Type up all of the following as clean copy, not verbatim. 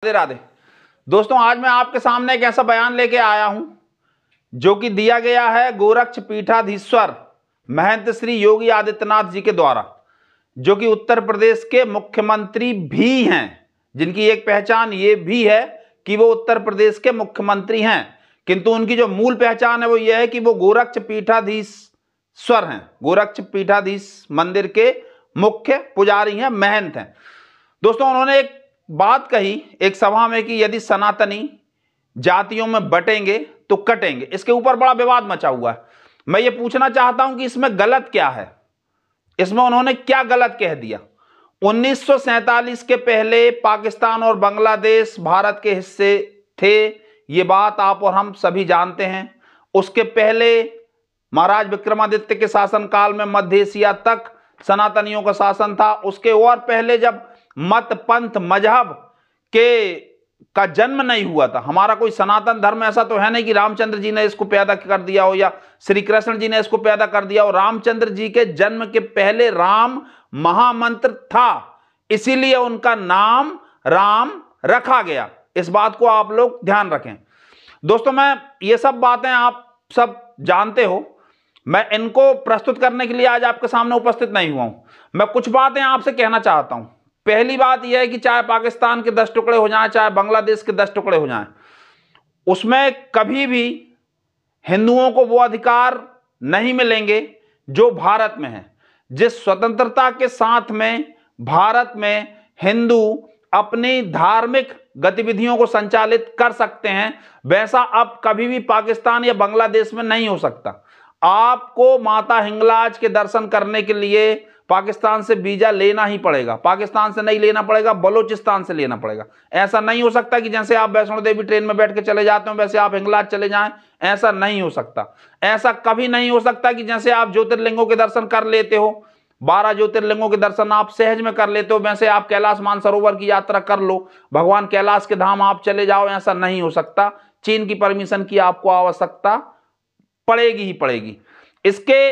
राधे राधे। दोस्तों, आज मैं आपके सामने एक ऐसा बयान लेके आया हूं जो कि दिया गया है गोरक्ष पीठाधीश्वर महंत श्री योगी आदित्यनाथ जी के द्वारा, जो कि उत्तर प्रदेश के मुख्यमंत्री भी हैं, जिनकी एक पहचान ये भी है कि वो उत्तर प्रदेश के मुख्यमंत्री हैं, किंतु उनकी जो मूल पहचान है वो ये है कि वो गोरक्ष पीठाधीश्वर हैं, गोरक्ष पीठाधीश मंदिर के मुख्य पुजारी हैं, महंत हैं। दोस्तों, उन्होंने एक बात कही एक सभा में कि यदि सनातनी जातियों में बटेंगे तो कटेंगे। इसके ऊपर बड़ा विवाद मचा हुआ है। मैं ये पूछना चाहता हूं कि इसमें गलत क्या है, इसमें उन्होंने क्या गलत कह दिया। 1947 के पहले पाकिस्तान और बांग्लादेश भारत के हिस्से थे, ये बात आप और हम सभी जानते हैं। उसके पहले महाराज विक्रमादित्य के शासनकाल में मध्य एशिया तक सनातनियों का शासन था। उसके और पहले जब मत पंथ मजहब का जन्म नहीं हुआ था, हमारा कोई सनातन धर्म ऐसा तो है नहीं कि रामचंद्र जी ने इसको पैदा कर दिया हो या श्री कृष्ण जी ने इसको पैदा कर दिया हो। रामचंद्र जी के जन्म के पहले राम महामंत्र था, इसीलिए उनका नाम राम रखा गया। इस बात को आप लोग ध्यान रखें। दोस्तों, मैं ये सब बातें आप सब जानते हो, मैं इनको प्रस्तुत करने के लिए आज आपके सामने उपस्थित नहीं हुआ हूं। मैं कुछ बातें आपसे कहना चाहता हूं। पहली बात यह है कि चाहे पाकिस्तान के 10 टुकड़े हो जाएं, चाहे बांग्लादेश के 10 टुकड़े हो जाएं, उसमें कभी भी हिंदुओं को वो अधिकार नहीं मिलेंगे जो भारत में है। जिस स्वतंत्रता के साथ में भारत में हिंदू अपनी धार्मिक गतिविधियों को संचालित कर सकते हैं, वैसा अब कभी भी पाकिस्तान या बांग्लादेश में नहीं हो सकता। आपको माता हिंगलाज के दर्शन करने के लिए पाकिस्तान से वीजा लेना ही पड़ेगा। पाकिस्तान से नहीं लेना पड़ेगा, बलूचिस्तान से लेना पड़ेगा। ऐसा नहीं हो सकता कि जैसे आप वैष्णो देवी ट्रेन में बैठ के चले जाते हो वैसे आप हिंगलाज चले जाएं, ऐसा नहीं हो सकता। ऐसा कभी नहीं हो सकता कि जैसे आप ज्योतिर्लिंगों के दर्शन कर लेते हो, 12 ज्योतिर्लिंगों के दर्शन आप सहज में कर लेते हो, वैसे आप कैलाश मानसरोवर की यात्रा कर लो, भगवान कैलाश के धाम आप चले जाओ, ऐसा नहीं हो सकता। चीन की परमिशन की आपको आवश्यकता पड़ेगी ही पड़ेगी। इसके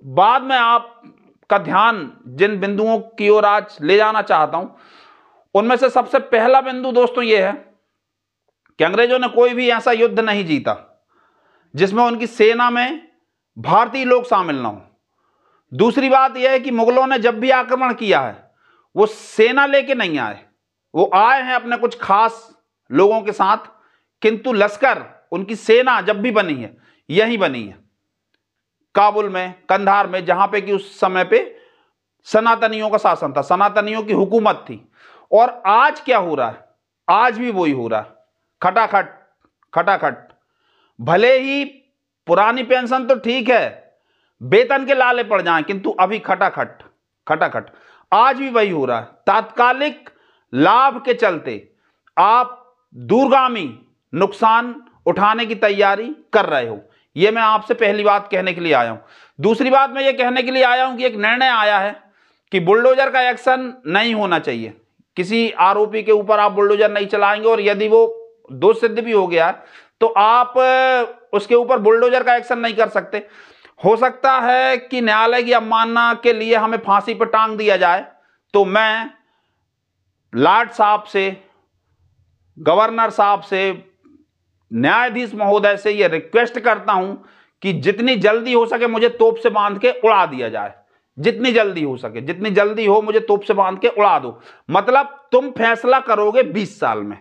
बाद में आपका ध्यान जिन बिंदुओं की ओर आज ले जाना चाहता हूं, उनमें से सबसे पहला बिंदु दोस्तों यह है कि अंग्रेजों ने कोई भी ऐसा युद्ध नहीं जीता जिसमें उनकी सेना में भारतीय लोग शामिल ना हो। दूसरी बात यह है कि मुगलों ने जब भी आक्रमण किया है वो सेना लेके नहीं आए, वो आए हैं अपने कुछ खास लोगों के साथ, किंतु लश्कर उनकी सेना जब भी बनी है यही बनी है काबुल में, कंधार में, जहां पे कि उस समय पे सनातनियों का शासन था, सनातनियों की हुकूमत थी। और आज क्या हो रहा है, आज भी वही हो रहा है, खटाखट खटाखट। भले ही पुरानी पेंशन तो ठीक है, वेतन के लाले पड़ जाएं, किंतु अभी खटाखट खटाखट आज भी वही हो रहा है। तात्कालिक लाभ के चलते आप दूरगामी नुकसान उठाने की तैयारी कर रहे हो। यह मैं आपसे पहली बात कहने के लिए आया हूं। दूसरी बात मैं ये कहने के लिए आया हूं कि एक निर्णय आया है कि बुलडोजर का एक्शन नहीं होना चाहिए। किसी आरोपी के ऊपर आप बुलडोजर नहीं चलाएंगे और यदि वो दोष सिद्ध भी हो गया तो आप उसके ऊपर बुलडोजर का एक्शन नहीं कर सकते। हो सकता है कि न्यायालय की अवमानना के लिए हमें फांसी पर टांग दिया जाए, तो मैं लाट साहब से, गवर्नर साहब से, न्यायाधीश महोदय से यह रिक्वेस्ट करता हूं कि जितनी जल्दी हो सके मुझे तोप से बांध के उड़ा दिया जाए। जितनी जल्दी हो सके, जितनी जल्दी हो, मुझे तोप से बांध के उड़ा दो। मतलब तुम फैसला करोगे 20 साल में,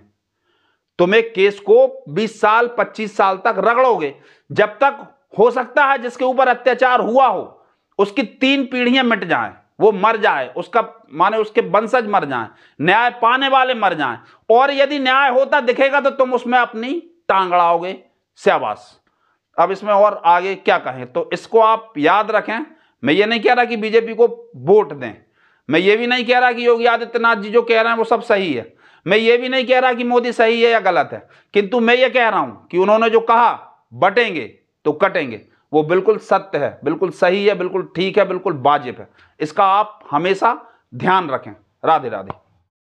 तुम एक केस को 20 साल 25 साल तक रगड़ोगे। जब तक हो सकता है जिसके ऊपर अत्याचार हुआ हो उसकी 3 पीढ़ियां मिट जाएं, वो मर जाए, उसका माने उसके वंशज मर जाएं, न्याय पाने वाले मर जाएं, और यदि न्याय होता दिखेगा तो तुम उसमें अपनी टांग अड़ाओगे। शाबाश। अब इसमें और आगे क्या कहें, तो इसको आप याद रखें। मैं ये नहीं कह रहा कि बीजेपी को वोट दें, मैं ये भी नहीं कह रहा कि योगी आदित्यनाथ जी जो कह रहे हैं वो सब सही है, मैं ये भी नहीं कह रहा कि मोदी सही है या गलत है, किंतु मैं ये कह रहा हूं कि उन्होंने जो कहा बटेंगे तो कटेंगे, वो बिल्कुल सत्य है, बिल्कुल सही है, बिल्कुल ठीक है, बिल्कुल वाजिब है। इसका आप हमेशा ध्यान रखें। राधे राधे।